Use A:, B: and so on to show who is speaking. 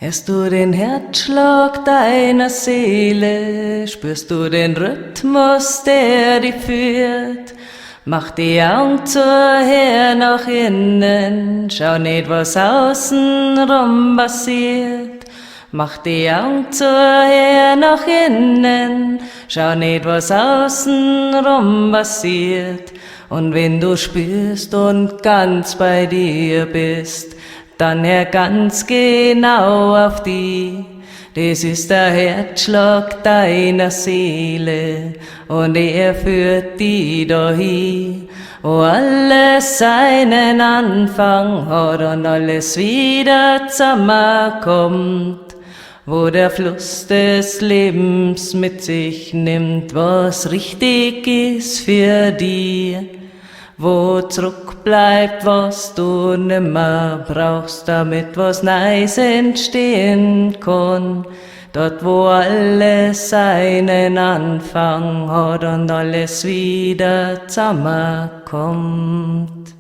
A: Hörst du den Herzschlag deiner Seele? Spürst du den Rhythmus, der dich führt? Mach die Augen zu, her nach innen, schau nicht, was außenrum passiert. Mach die Augen zu, her nach innen, schau nicht, was außenrum passiert. Und wenn du spürst und ganz bei dir bist, dann hör ganz genau auf die. Das ist der Herzschlag deiner Seele und er führt die dahin, wo alles seinen Anfang hat und alles wieder zusammenkommt, wo der Fluss des Lebens mit sich nimmt, was richtig ist für dich. Wo zurückbleibt, was du nimmer brauchst, damit was Neues entstehen kann. Dort, wo alles seinen Anfang hat und alles wieder zusammenkommt.